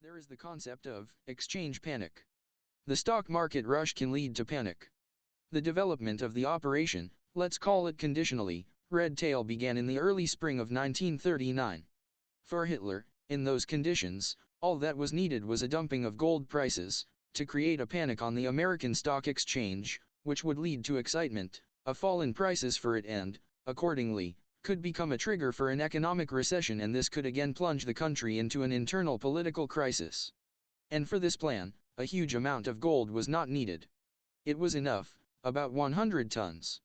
There is the concept of exchange panic. The stock market rush can lead to panic. The development of the operation, let's call it conditionally, Red Tail began in the early spring of 1939. For Hitler, in those conditions, all that was needed was a dumping of gold prices, to create a panic on the American stock exchange, which would lead to excitement, a fall in prices for it and, accordingly, could become a trigger for an economic recession, and this could again plunge the country into an internal political crisis. And for this plan, a huge amount of gold was not needed. It was enough, about 100 tons.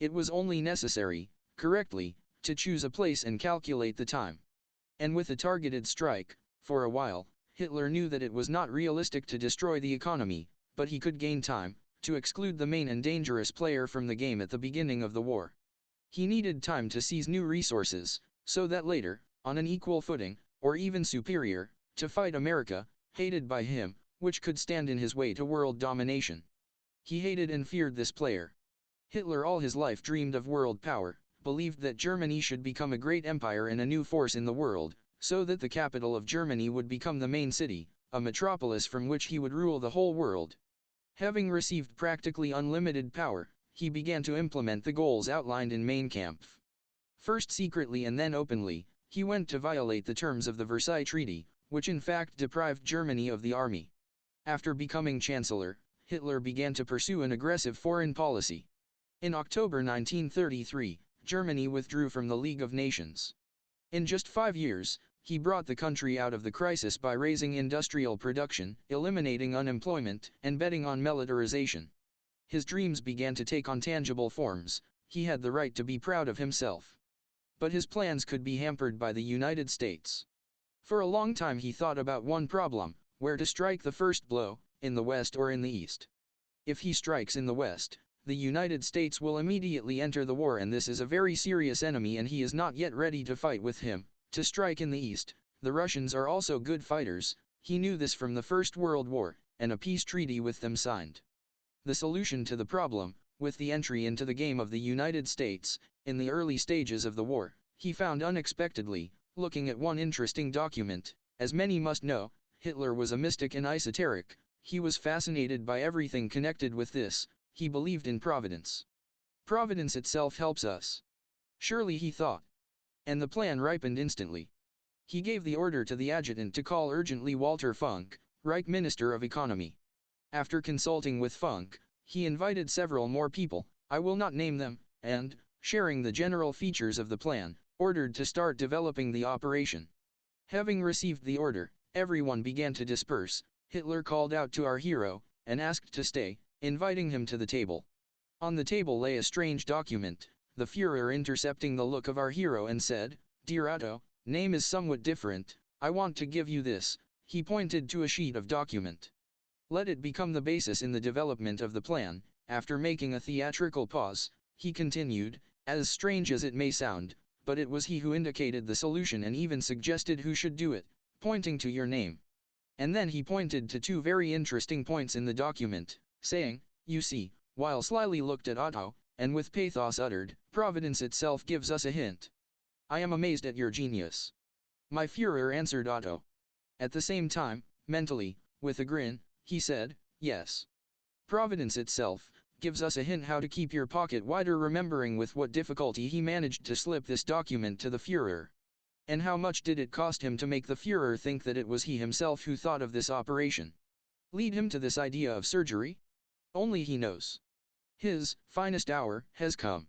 It was only necessary, correctly, to choose a place and calculate the time. And with a targeted strike, for a while, Hitler knew that it was not realistic to destroy the economy, but he could gain time, to exclude the main and dangerous player from the game at the beginning of the war. He needed time to seize new resources, so that later, on an equal footing, or even superior, to fight America, hated by him, which could stand in his way to world domination. He hated and feared this player. Hitler all his life dreamed of world power, believed that Germany should become a great empire and a new force in the world, so that the capital of Germany would become the main city, a metropolis from which he would rule the whole world. Having received practically unlimited power, he began to implement the goals outlined in Mein Kampf. First secretly and then openly, he went to violate the terms of the Versailles Treaty, which in fact deprived Germany of the army. After becoming Chancellor, Hitler began to pursue an aggressive foreign policy. In October 1933, Germany withdrew from the League of Nations. In just 5 years, he brought the country out of the crisis by raising industrial production, eliminating unemployment, and betting on militarization. His dreams began to take on tangible forms. He had the right to be proud of himself. But his plans could be hampered by the United States. For a long time he thought about one problem: where to strike the first blow, in the West or in the East. If he strikes in the West, the United States will immediately enter the war, and this is a very serious enemy and he is not yet ready to fight with him. To strike in the East, the Russians are also good fighters. He knew this from the First World War, and a peace treaty with them signed. The solution to the problem, with the entry into the game of the United States, in the early stages of the war, he found unexpectedly, looking at one interesting document. As many must know, Hitler was a mystic and esoteric. He was fascinated by everything connected with this. He believed in Providence. Providence itself helps us. Surely, he thought. And the plan ripened instantly. He gave the order to the adjutant to call urgently Walter Funk, Reich Minister of Economy. After consulting with Funk, he invited several more people, I will not name them, and, sharing the general features of the plan, ordered to start developing the operation. Having received the order, everyone began to disperse. Hitler called out to our hero, and asked to stay, inviting him to the table. On the table lay a strange document. The Führer intercepting the look of our hero and said, Dear Otto, name is somewhat different, I want to give you this. He pointed to a sheet of document. Let it become the basis in the development of the plan. After making a theatrical pause, he continued, as strange as it may sound, but it was he who indicated the solution and even suggested who should do it, pointing to your name. And then he pointed to 2 very interesting points in the document, saying, You see, while slyly looked at Otto, and with pathos uttered, Providence itself gives us a hint. I am amazed at your genius. My Führer, answered Otto. At the same time, mentally, with a grin, he said, Yes. Providence itself gives us a hint how to keep your pocket wider, remembering with what difficulty he managed to slip this document to the Führer. And how much did it cost him to make the Führer think that it was he himself who thought of this operation? Lead him to this idea of surgery? Only he knows. His finest hour has come.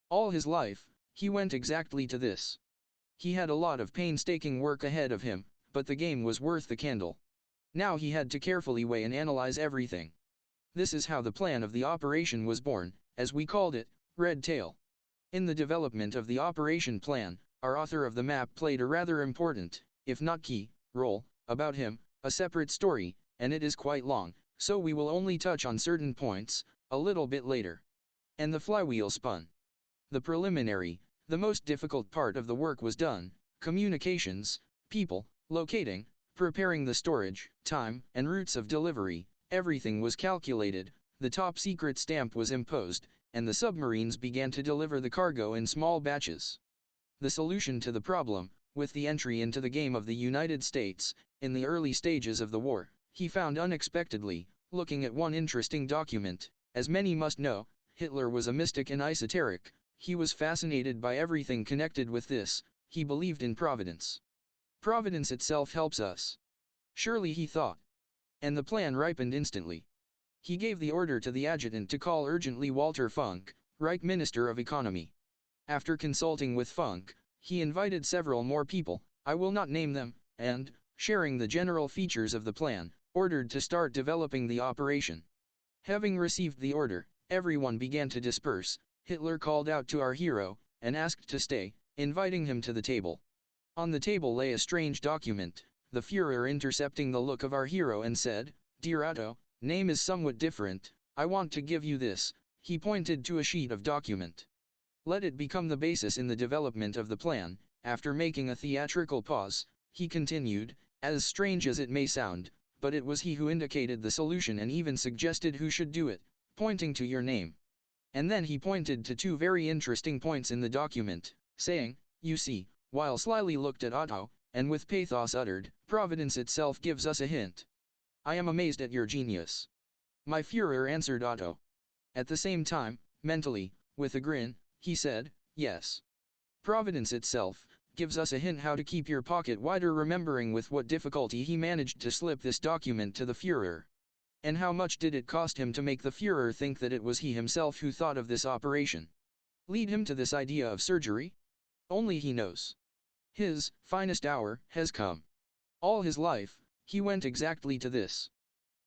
All his life, he went exactly to this. He had a lot of painstaking work ahead of him, but the game was worth the candle. Now he had to carefully weigh and analyze everything. This is how the plan of the operation was born, as we called it, Red Tail. In the development of the operation plan, our author of the map played a rather important, if not key, role. About him, a separate story, and it is quite long, so we will only touch on certain points, a little bit later. And the flywheel spun. The preliminary, the most difficult part of the work was done: communications, people, locating, preparing the storage, time, and routes of delivery. Everything was calculated, the top secret stamp was imposed, and the submarines began to deliver the cargo in small batches. The solution to the problem with the entry into the game of the United States, in the early stages of the war, he found unexpectedly, looking at one interesting document. As many must know, Hitler was a mystic and esoteric. He was fascinated by everything connected with this. He believed in providence. Providence itself helps us. Surely, he thought. And the plan ripened instantly. He gave the order to the adjutant to call urgently Walter Funk, Reich Minister of Economy. After consulting with Funk, he invited several more people, I will not name them, and, sharing the general features of the plan, ordered to start developing the operation. Having received the order, everyone began to disperse. Hitler called out to our hero, and asked to stay, inviting him to the table. On the table lay a strange document. The Führer intercepting the look of our hero and said, Dear Otto, name is somewhat different, I want to give you this. He pointed to a sheet of document. Let it become the basis in the development of the plan. After making a theatrical pause, he continued, as strange as it may sound, but it was he who indicated the solution and even suggested who should do it, pointing to your name. And then he pointed to two very interesting points in the document, saying, You see, while slyly looked at Otto, and with pathos uttered, Providence itself gives us a hint. I am amazed at your genius. My Führer, answered Otto. At the same time, mentally, with a grin, he said, Yes. Providence itself gives us a hint how to keep your pocket wider, remembering with what difficulty he managed to slip this document to the Führer. And how much did it cost him to make the Führer think that it was he himself who thought of this operation? Lead him to this idea of surgery? Only he knows. His finest hour has come. All his life, he went exactly to this.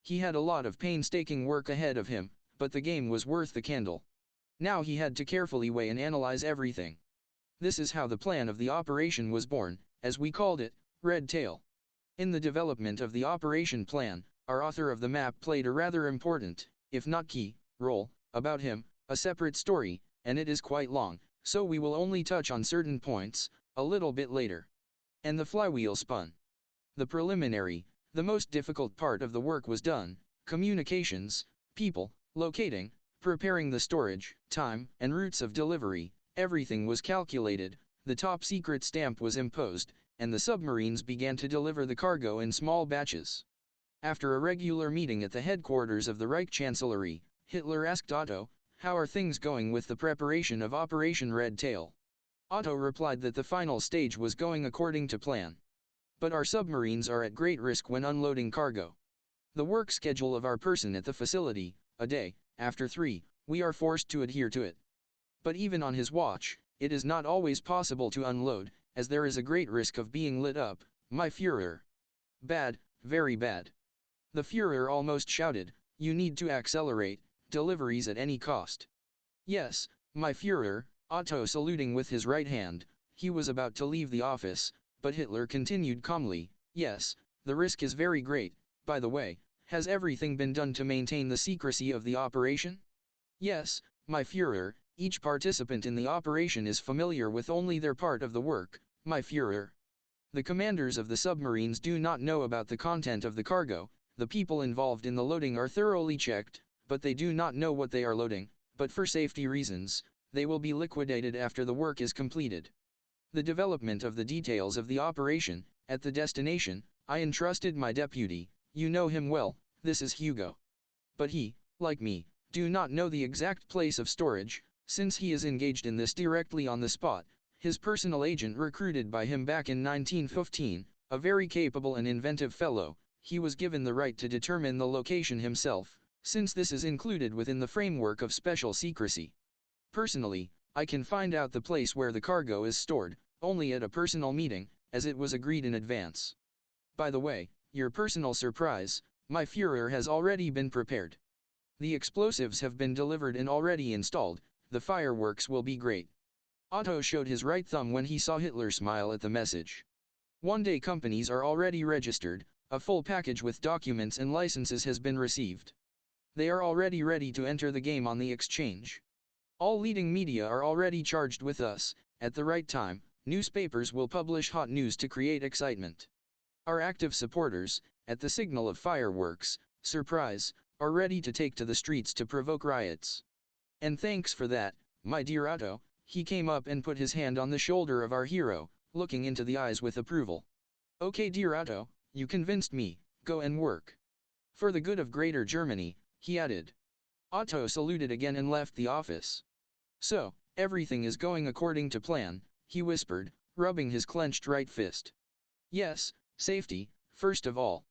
He had a lot of painstaking work ahead of him, but the game was worth the candle. Now he had to carefully weigh and analyze everything. This is how the plan of the operation was born, as we called it, Red Tail. In the development of the operation plan, our author of the map played a rather important, if not key, role. About him, a separate story, and it is quite long, so we will only touch on certain points, a little bit later. And the flywheel spun. The preliminary, the most difficult part of the work was done, communications, people, locating, preparing the storage, time, and routes of delivery, everything was calculated, the top secret stamp was imposed, and the submarines began to deliver the cargo in small batches. After a regular meeting at the headquarters of the Reich Chancellery, Hitler asked Otto, How are things going with the preparation of Operation Red Tail? Otto replied that the final stage was going according to plan. But our submarines are at great risk when unloading cargo. The work schedule of our person at the facility, a day, after 3, we are forced to adhere to it. But even on his watch, it is not always possible to unload, as there is a great risk of being lit up, my Führer. Bad, very bad. The Führer almost shouted, You need to accelerate, deliveries at any cost. Yes, my Führer, Otto saluting with his right hand, he was about to leave the office, but Hitler continued calmly, Yes, the risk is very great. By the way, has everything been done to maintain the secrecy of the operation? Yes, my Führer, each participant in the operation is familiar with only their part of the work, my Führer. The commanders of the submarines do not know about the content of the cargo, the people involved in the loading are thoroughly checked, but they do not know what they are loading, but for safety reasons, they will be liquidated after the work is completed. The development of the details of the operation, at the destination, I entrusted my deputy, you know him well, this is Hugo. But he, like me, do not know the exact place of storage, since he is engaged in this directly on the spot. His personal agent recruited by him back in 1915, a very capable and inventive fellow, he was given the right to determine the location himself, since this is included within the framework of special secrecy. Personally, I can find out the place where the cargo is stored, only at a personal meeting, as it was agreed in advance. By the way, your personal surprise, my Führer, has already been prepared. The explosives have been delivered and already installed, the fireworks will be great. Otto showed his right thumb when he saw Hitler smile at the message. One-day companies are already registered, a full package with documents and licenses has been received. They are already ready to enter the game on the exchange. All leading media are already charged with us, at the right time, newspapers will publish hot news to create excitement. Our active supporters, at the signal of fireworks, surprise, are ready to take to the streets to provoke riots. And thanks for that, my dear Otto, he came up and put his hand on the shoulder of our hero, looking into the eyes with approval. Okay, dear Otto, you convinced me, go and work. For the good of Greater Germany, he added. Otto saluted again and left the office. So, everything is going according to plan, he whispered, rubbing his clenched right fist. Yes, safety, first of all.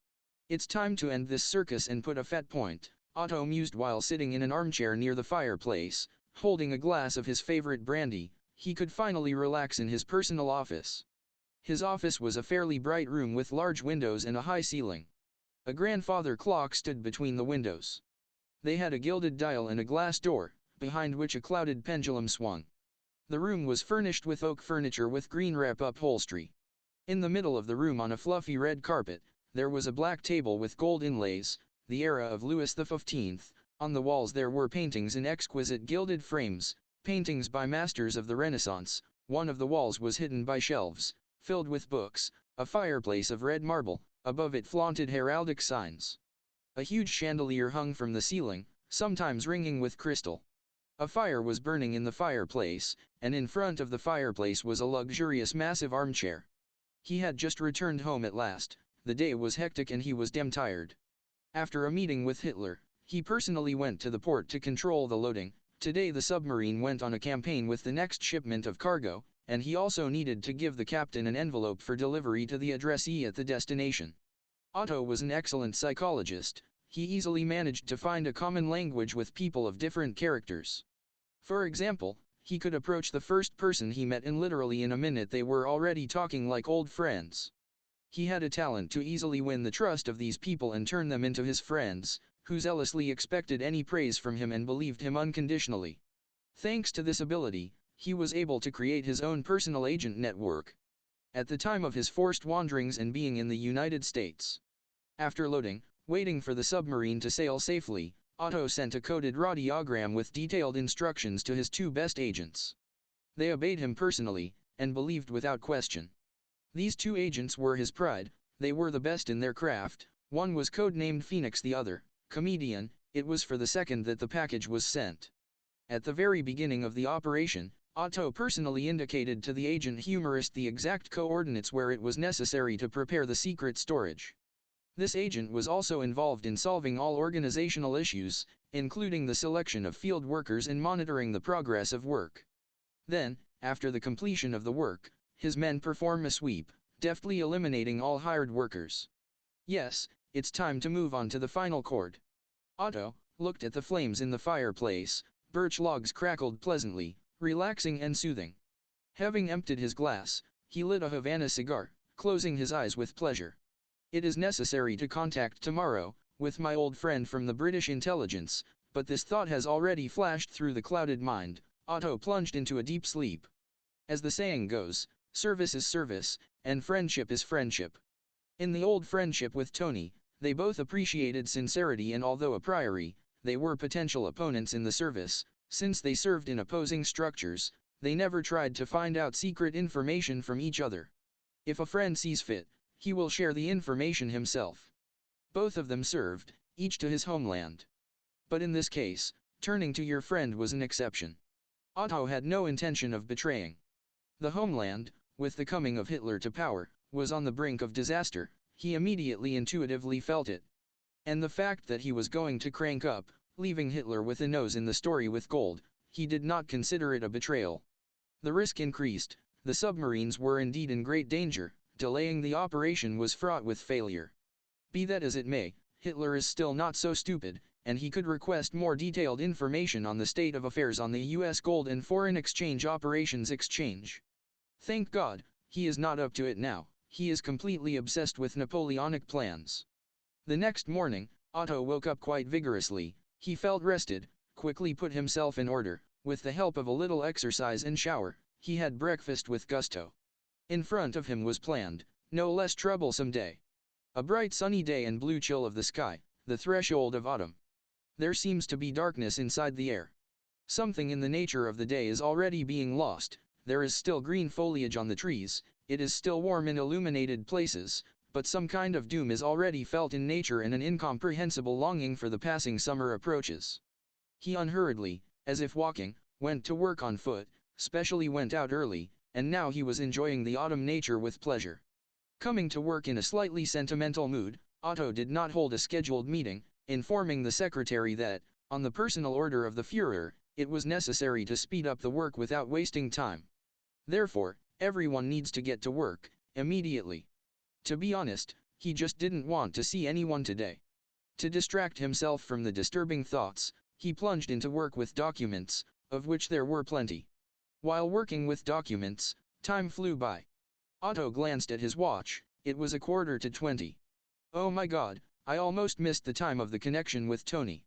It's time to end this circus and put a fat point, Otto mused while sitting in an armchair near the fireplace, holding a glass of his favorite brandy. He could finally relax in his personal office. His office was a fairly bright room with large windows and a high ceiling. A grandfather clock stood between the windows. They had a gilded dial and a glass door, behind which a clouded pendulum swung. The room was furnished with oak furniture with green wrap upholstery. In the middle of the room on a fluffy red carpet, there was a black table with gold inlays, the era of Louis XV. On the walls there were paintings in exquisite gilded frames, paintings by masters of the Renaissance. One of the walls was hidden by shelves, filled with books, a fireplace of red marble, above it flaunted heraldic signs. A huge chandelier hung from the ceiling, sometimes ringing with crystal. A fire was burning in the fireplace, and in front of the fireplace was a luxurious massive armchair. He had just returned home at last, the day was hectic and he was damn tired. After a meeting with Hitler, he personally went to the port to control the loading. Today the submarine went on a campaign with the next shipment of cargo, and he also needed to give the captain an envelope for delivery to the addressee at the destination. Otto was an excellent psychologist. He easily managed to find a common language with people of different characters. For example, he could approach the first person he met and literally in a minute they were already talking like old friends. He had a talent to easily win the trust of these people and turn them into his friends, who zealously expected any praise from him and believed him unconditionally. Thanks to this ability, he was able to create his own personal agent network. At the time of his forced wanderings and being in the United States. After loading, waiting for the submarine to sail safely, Otto sent a coded radiogram with detailed instructions to his two best agents. They obeyed him personally, and believed without question. These two agents were his pride, they were the best in their craft. One was codenamed Phoenix, the other, Comedian. It was for the second that the package was sent. At the very beginning of the operation, Otto personally indicated to the agent Humorist the exact coordinates where it was necessary to prepare the secret storage. This agent was also involved in solving all organizational issues, including the selection of field workers and monitoring the progress of work. Then, after the completion of the work, his men perform a sweep, deftly eliminating all hired workers. Yes, it's time to move on to the final chord. Otto looked at the flames in the fireplace. Birch logs crackled pleasantly, relaxing and soothing. Having emptied his glass, he lit a Havana cigar, closing his eyes with pleasure. It is necessary to contact tomorrow, with my old friend from the British intelligence, but this thought has already flashed through the clouded mind. Otto plunged into a deep sleep. As the saying goes, service is service, and friendship is friendship. In the old friendship with Tony, they both appreciated sincerity, and although a priori, they were potential opponents in the service, since they served in opposing structures, they never tried to find out secret information from each other. If a friend sees fit, he will share the information himself. Both of them served, each to his homeland. But in this case, turning to your friend was an exception. Otto had no intention of betraying. The homeland, with the coming of Hitler to power, was on the brink of disaster. He immediately intuitively felt it. And the fact that he was going to crank up, leaving Hitler with a nose in the story with gold, he did not consider it a betrayal. The risk increased. The submarines were indeed in great danger. Delaying the operation was fraught with failure. Be that as it may, Hitler is still not so stupid, and he could request more detailed information on the state of affairs on the U.S. gold and foreign exchange operations exchange. Thank God, he is not up to it now. He is completely obsessed with Napoleonic plans. The next morning, Otto woke up quite vigorously. He felt rested, quickly put himself in order. With the help of a little exercise and shower, he had breakfast with gusto. In front of him was planned, no less troublesome day. A bright sunny day and blue chill of the sky, the threshold of autumn. There seems to be darkness inside the air. Something in the nature of the day is already being lost. There is still green foliage on the trees, it is still warm in illuminated places, but some kind of doom is already felt in nature and an incomprehensible longing for the passing summer approaches. He unhurriedly, as if walking, went to work on foot, specially went out early, and now he was enjoying the autumn nature with pleasure. Coming to work in a slightly sentimental mood, Otto did not hold a scheduled meeting, informing the secretary that, on the personal order of the Führer, it was necessary to speed up the work without wasting time. Therefore, everyone needs to get to work, immediately. To be honest, he just didn't want to see anyone today. To distract himself from the disturbing thoughts, he plunged into work with documents, of which there were plenty. While working with documents, time flew by. Otto glanced at his watch, it was 20:15. Oh my God, I almost missed the time of the connection with Tony.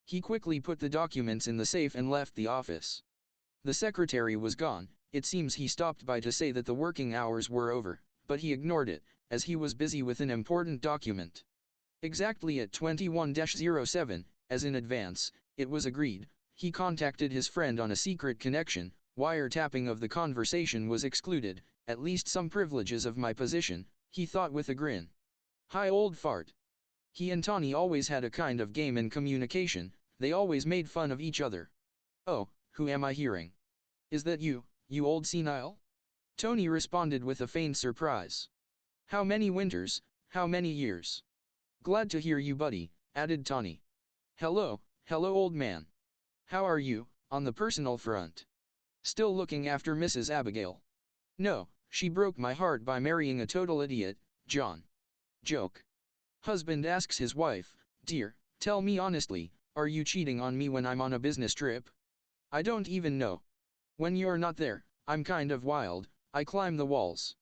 He quickly put the documents in the safe and left the office. The secretary was gone. It seems he stopped by to say that the working hours were over, but he ignored it, as he was busy with an important document. Exactly at 21:07, as in advance, it was agreed, he contacted his friend on a secret connection. Wiretapping of the conversation was excluded, at least some privileges of my position, he thought with a grin. Hi old fart. He and Tony always had a kind of game in communication, they always made fun of each other. Oh, who am I hearing? Is that you old senile? Tony responded with a faint surprise. How many winters, how many years? Glad to hear you buddy, added Tony. Hello old man. How are you, on the personal front? Still looking after Mrs. Abigail? No, she broke my heart by marrying a total idiot, John. Joke. Husband asks his wife, dear, tell me honestly, are you cheating on me when I'm on a business trip? I don't even know. When you're not there, I'm kind of wild, I climb the walls.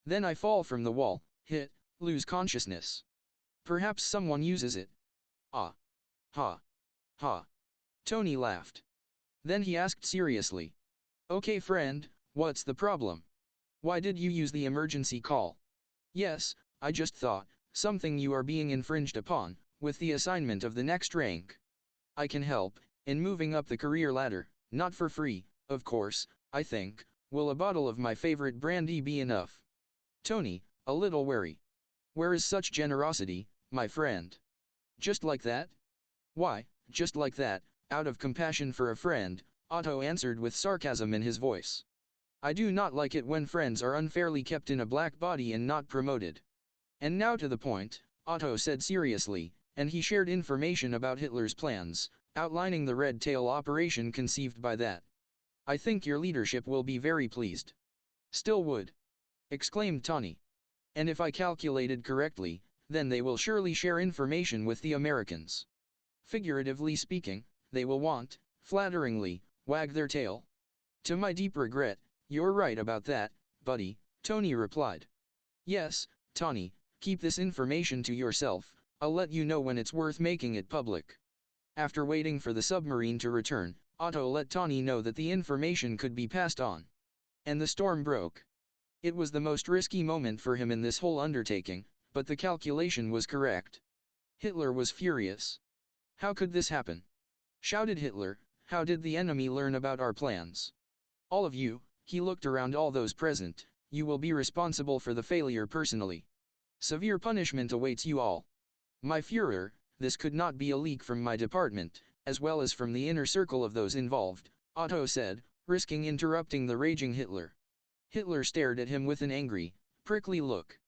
Then I fall from the wall, lose consciousness. Perhaps someone uses it. Ah. Ha. Ha. Tony laughed. Then he asked seriously. Okay friend, what's the problem? Why did you use the emergency call? Yes, I just thought, something you are being infringed upon, with the assignment of the next rank. I can help, in moving up the career ladder, not for free, of course, I think, will a bottle of my favorite brandy be enough? Tony, a little wary. Where is such generosity, my friend? Just like that? Why, just like that, out of compassion for a friend, Otto answered with sarcasm in his voice. I do not like it when friends are unfairly kept in a black body and not promoted. And now to the point, Otto said seriously, and he shared information about Hitler's plans, outlining the Red Tail operation conceived by that. I think your leadership will be very pleased. Still would. Exclaimed Tony. And if I calculated correctly, then they will surely share information with the Americans. Figuratively speaking, they will want, flatteringly, wag their tail. To my deep regret, you're right about that, buddy, Tony replied. Yes, Tony, keep this information to yourself, I'll let you know when it's worth making it public. After waiting for the submarine to return, Otto let Tony know that the information could be passed on. And the storm broke. It was the most risky moment for him in this whole undertaking, but the calculation was correct. Hitler was furious. How could this happen? Shouted Hitler, how did the enemy learn about our plans? All of you, he looked around all those present, you will be responsible for the failure personally. Severe punishment awaits you all. My Führer, this could not be a leak from my department, as well as from the inner circle of those involved, Otto said, risking interrupting the raging Hitler. Hitler stared at him with an angry, prickly look.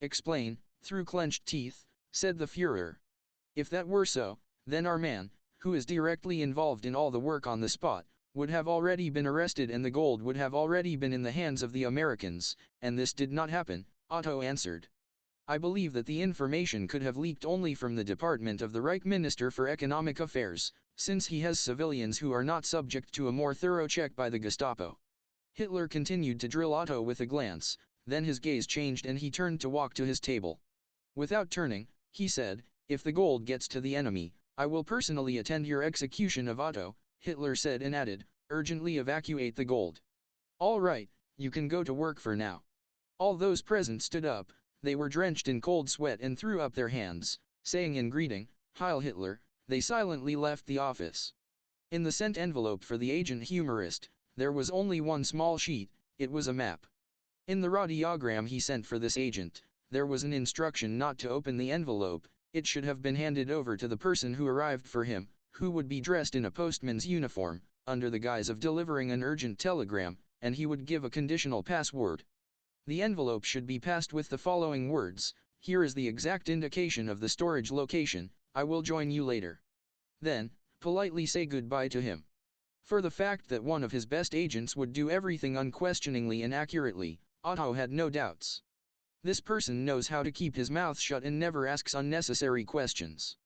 Explain, through clenched teeth, said the Führer. If that were so, then our man, who is directly involved in all the work on the spot, would have already been arrested and the gold would have already been in the hands of the Americans, and this did not happen, Otto answered. I believe that the information could have leaked only from the department of the Reich Minister for Economic Affairs, since he has civilians who are not subject to a more thorough check by the Gestapo. Hitler continued to drill Otto with a glance, then his gaze changed and he turned to walk to his table. Without turning, he said, if the gold gets to the enemy, I will personally attend your execution of Otto, Hitler said and added, urgently evacuate the gold. All right, you can go to work for now. All those present stood up, they were drenched in cold sweat and threw up their hands, saying in greeting, Heil Hitler, they silently left the office. In the sent envelope for the agent humorist, there was only one small sheet, it was a map. In the radiogram he sent for this agent, there was an instruction not to open the envelope, it should have been handed over to the person who arrived for him, who would be dressed in a postman's uniform, under the guise of delivering an urgent telegram, and he would give a conditional password. The envelope should be passed with the following words: "Here is the exact indication of the storage location, I will join you later." Then, politely say goodbye to him. For the fact that one of his best agents would do everything unquestioningly and accurately, Otto had no doubts. This person knows how to keep his mouth shut and never asks unnecessary questions.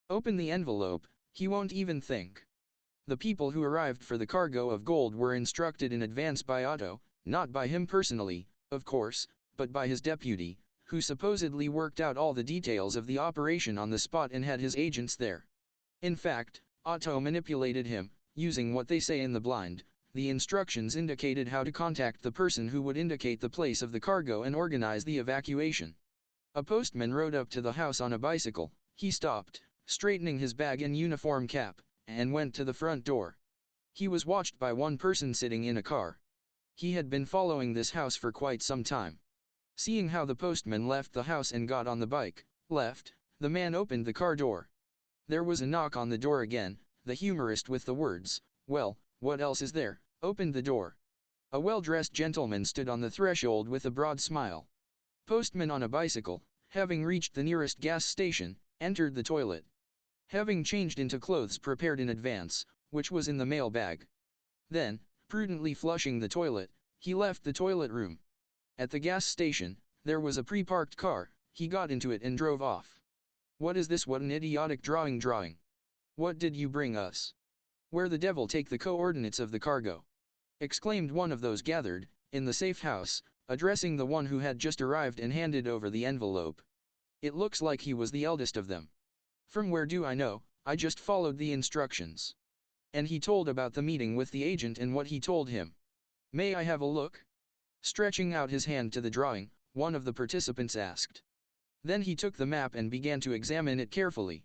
Open the envelope, he won't even think. The people who arrived for the cargo of gold were instructed in advance by Otto, not by him personally, of course, but by his deputy, who supposedly worked out all the details of the operation on the spot and had his agents there. In fact, Otto manipulated him, using what they say in the blind. The instructions indicated how to contact the person who would indicate the place of the cargo and organize the evacuation. A postman rode up to the house on a bicycle. He stopped, straightening his bag and uniform cap, and went to the front door. He was watched by one person sitting in a car. He had been following this house for quite some time. Seeing how the postman left the house and got on the bike, the man opened the car door. There was a knock on the door again. The humorist, with the words, "Well, what else is there?" opened the door. A well-dressed gentleman stood on the threshold with a broad smile. Postman on a bicycle, having reached the nearest gas station, entered the toilet. Having changed into clothes prepared in advance, which was in the mail bag. Then, prudently flushing the toilet, he left the toilet room. At the gas station, there was a pre-parked car. He got into it and drove off. "What is this? What an idiotic drawing. What did you bring us? Where the devil take the coordinates of the cargo?" exclaimed one of those gathered in the safe house, addressing the one who had just arrived and handed over the envelope. It looks like he was the eldest of them. "From where do I know? I just followed the instructions." And he told about the meeting with the agent and what he told him. "May I have a look?" Stretching out his hand to the drawing, one of the participants asked. Then he took the map and began to examine it carefully.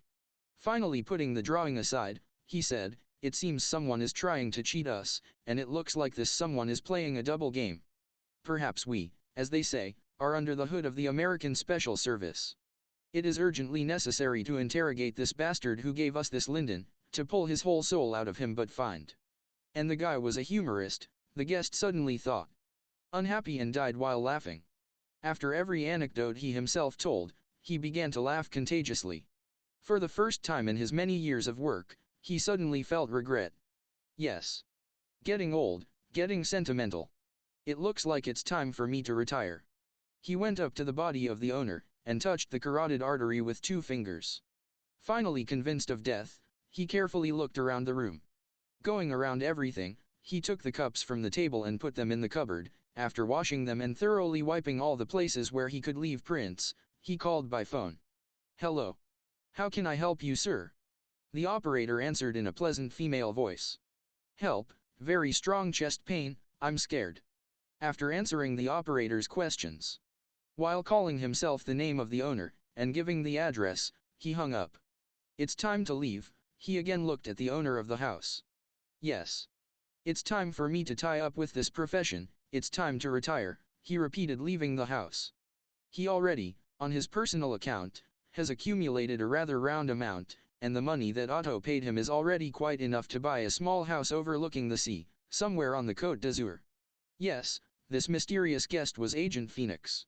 Finally, putting the drawing aside, he said, "It seems someone is trying to cheat us, and it looks like this someone is playing a double game. Perhaps we, as they say, are under the hood of the American Special Service. It is urgently necessary to interrogate this bastard who gave us this Linden, to pull his whole soul out of him but find." And the guy was a humorist, the guest suddenly thought. Unhappy, and died while laughing. After every anecdote he himself told, he began to laugh contagiously. For the first time in his many years of work, he suddenly felt regret. Yes. Getting old, getting sentimental. It looks like it's time for me to retire. He went up to the body of the owner, and touched the carotid artery with 2 fingers. Finally convinced of death, he carefully looked around the room. Going around everything, he took the cups from the table and put them in the cupboard. After washing them and thoroughly wiping all the places where he could leave prints, he called by phone. "Hello. How can I help you, sir?" The operator answered in a pleasant female voice. "Help, very strong chest pain, I'm scared." After answering the operator's questions, while calling himself the name of the owner, and giving the address, he hung up. "It's time to leave." He again looked at the owner of the house. "Yes. It's time for me to tie up with this profession, it's time to retire," he repeated, leaving the house. He already, on his personal account, has accumulated a rather round amount, and the money that Otto paid him is already quite enough to buy a small house overlooking the sea, somewhere on the Côte d'Azur. Yes, this mysterious guest was Agent Phoenix.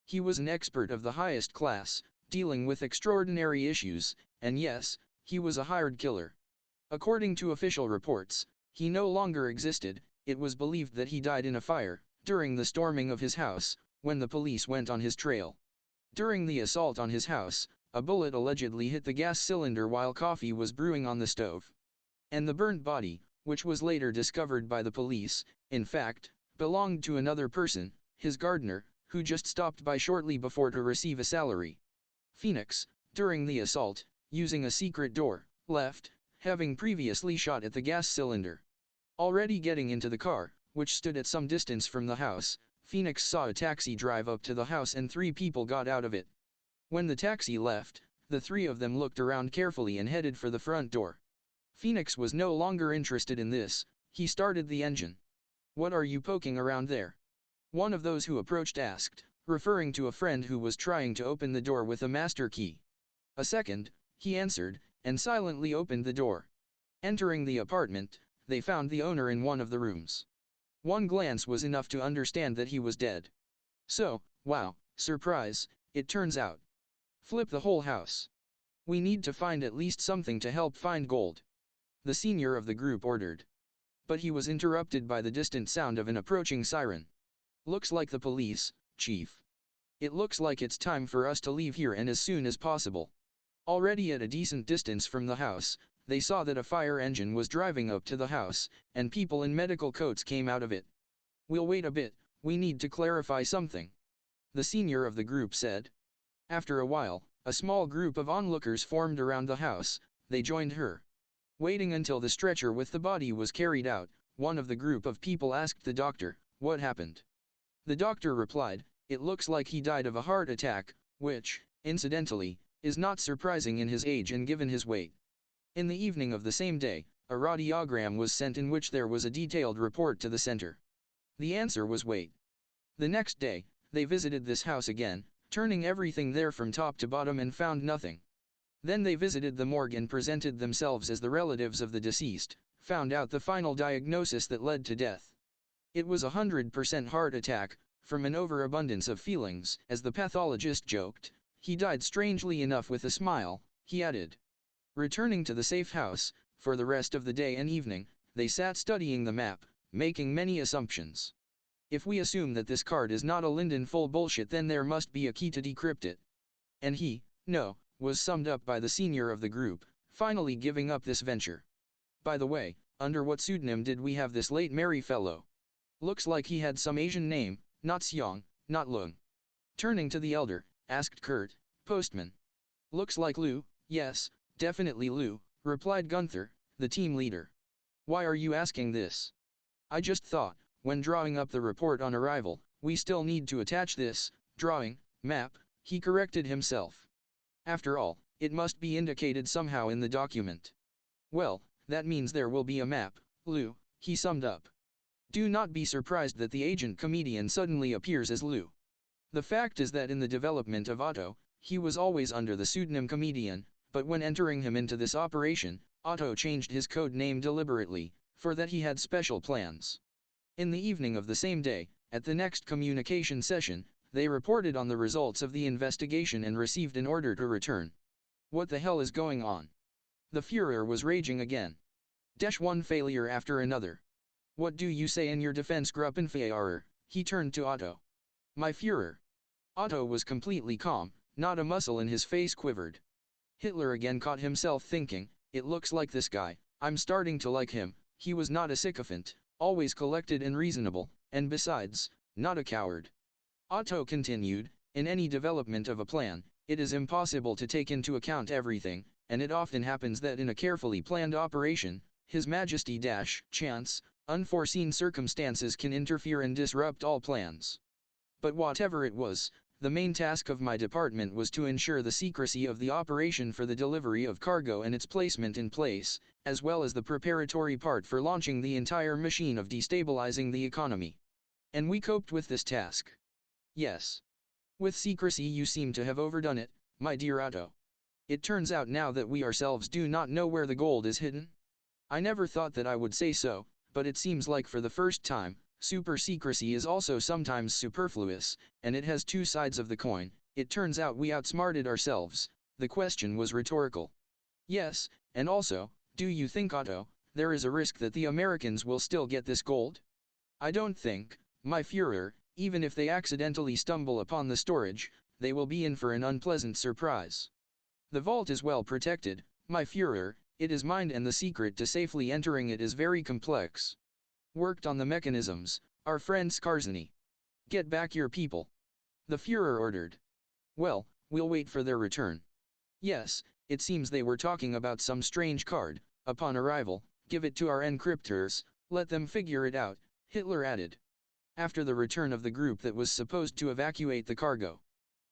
He was an expert of the highest class, dealing with extraordinary issues, and yes, he was a hired killer. According to official reports, he no longer existed. It was believed that he died in a fire, during the storming of his house, when the police went on his trail. During the assault on his house, a bullet allegedly hit the gas cylinder while coffee was brewing on the stove. And the burnt body, which was later discovered by the police, in fact, belonged to another person, his gardener, who just stopped by shortly before to receive a salary. Phoenix, during the assault, using a secret door, left, having previously shot at the gas cylinder. Already getting into the car, which stood at some distance from the house, Phoenix saw a taxi drive up to the house and 3 people got out of it. When the taxi left, the 3 of them looked around carefully and headed for the front door. Phoenix was no longer interested in this. He started the engine. "What are you poking around there?" one of those who approached asked, referring to a friend who was trying to open the door with a master key. "A second," he answered, and silently opened the door. Entering the apartment, they found the owner in one of the rooms. One glance was enough to understand that he was dead. So, wow, surprise, it turns out. Flip the whole house. We need to find at least something to help find gold. The senior of the group ordered. But he was interrupted by the distant sound of an approaching siren. Looks like the police, Chief. It looks like it's time for us to leave here and as soon as possible. Already at a decent distance from the house, they saw that a fire engine was driving up to the house, and people in medical coats came out of it. We'll wait a bit, we need to clarify something. The senior of the group said. After a while, a small group of onlookers formed around the house. They joined her. Waiting until the stretcher with the body was carried out, one of the group of people asked the doctor, "What happened?" The doctor replied, "It looks like he died of a heart attack, which, incidentally, is not surprising in his age and given his weight." In the evening of the same day, a radiogram was sent in which there was a detailed report to the center. The answer was weight. The next day, they visited this house again, turning everything there from top to bottom and found nothing. Then they visited the morgue and presented themselves as the relatives of the deceased, found out the final diagnosis that led to death. It was 100% heart attack, from an overabundance of feelings, as the pathologist joked. He died strangely enough with a smile, he added. Returning to the safe house, for the rest of the day and evening, they sat studying the map, making many assumptions. If we assume that this card is not a Linden full bullshit, then there must be a key to decrypt it. And he, no, was summed up by the senior of the group, finally giving up this venture. By the way, under what pseudonym did we have this late merry fellow? Looks like he had some Asian name, not Xiong, not Lung. Turning to the elder, asked Kurt, "Postman. Looks like Lou." "Yes, definitely Lou," replied Gunther, the team leader. "Why are you asking this?" "I just thought, when drawing up the report on arrival, we still need to attach this map," he corrected himself. After all, it must be indicated somehow in the document. "Well, that means there will be a map, Lou," he summed up. Do not be surprised that the agent comedian suddenly appears as Lou. The fact is that in the development of Otto, he was always under the pseudonym comedian, but when entering him into this operation, Otto changed his code name deliberately, for that he had special plans. In the evening of the same day, at the next communication session, they reported on the results of the investigation and received an order to return. What the hell is going on? The Führer was raging again. One failure after another. What do you say in your defense, Gruppenführer? He turned to Otto. My Führer. Otto was completely calm, not a muscle in his face quivered. Hitler again caught himself thinking, it looks like this guy, I'm starting to like him. He was not a sycophant, always collected and reasonable, and besides, not a coward. Otto continued, in any development of a plan, it is impossible to take into account everything, and it often happens that in a carefully planned operation, His Majesty chance, unforeseen circumstances can interfere and disrupt all plans. But whatever it was, the main task of my department was to ensure the secrecy of the operation for the delivery of cargo and its placement in place, as well as the preparatory part for launching the entire machine of destabilizing the economy. And we coped with this task. Yes. With secrecy you seem to have overdone it, my dear Otto. It turns out now that we ourselves do not know where the gold is hidden. I never thought that I would say so, but it seems like for the first time, super secrecy is also sometimes superfluous, and it has two sides of the coin. It turns out we outsmarted ourselves. The question was rhetorical. Yes, and also, do you think, Otto, there is a risk that the Americans will still get this gold? I don't think, my Führer, even if they accidentally stumble upon the storage, they will be in for an unpleasant surprise. The vault is well protected, my Führer, it is mined and the secret to safely entering it is very complex. Worked on the mechanisms, our friend Skarzny. Get back your people. The Führer ordered. Well, we'll wait for their return. Yes, it seems they were talking about some strange card. Upon arrival, give it to our encryptors, let them figure it out, Hitler added. After the return of the group that was supposed to evacuate the cargo.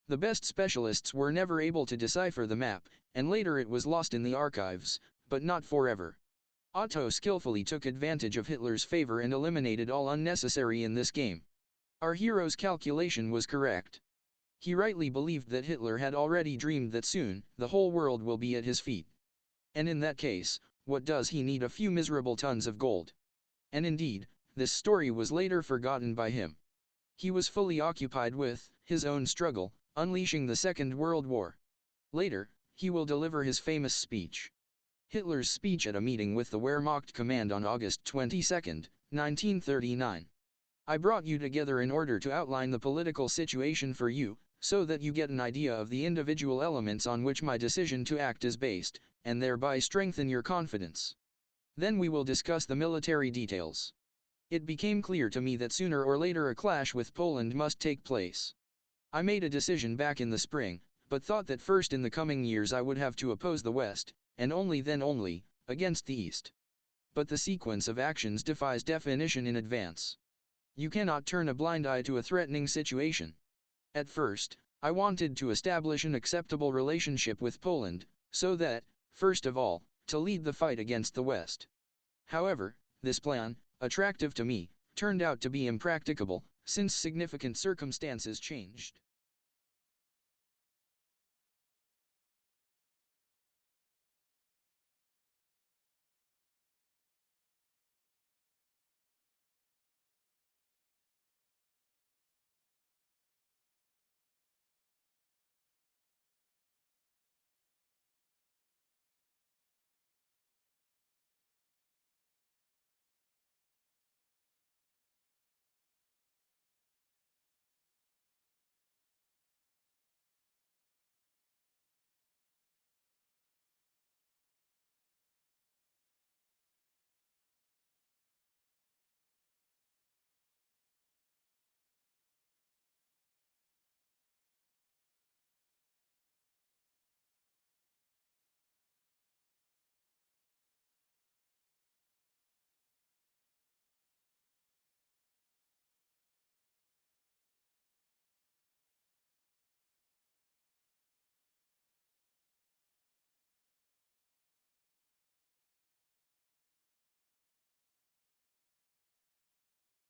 The best specialists were never able to decipher the map, and later it was lost in the archives, but not forever. Otto skillfully took advantage of Hitler's favor and eliminated all unnecessary in this game. Our hero's calculation was correct. He rightly believed that Hitler had already dreamed that soon, the whole world will be at his feet. And in that case, what does he need? A few miserable tons of gold. And indeed, this story was later forgotten by him. He was fully occupied with his own struggle, unleashing the Second World War. Later, he will deliver his famous speech. Hitler's speech at a meeting with the Wehrmacht command on August 22, 1939. I brought you together in order to outline the political situation for you, so that you get an idea of the individual elements on which my decision to act is based, and thereby strengthen your confidence. Then we will discuss the military details. It became clear to me that sooner or later a clash with Poland must take place. I made a decision back in the spring, but thought that first in the coming years I would have to oppose the West, and only then only, against the East. But the sequence of actions defies definition in advance. You cannot turn a blind eye to a threatening situation. At first, I wanted to establish an acceptable relationship with Poland, so that, first of all, to lead the fight against the West. However, this plan, attractive to me, turned out to be impracticable, since significant circumstances changed.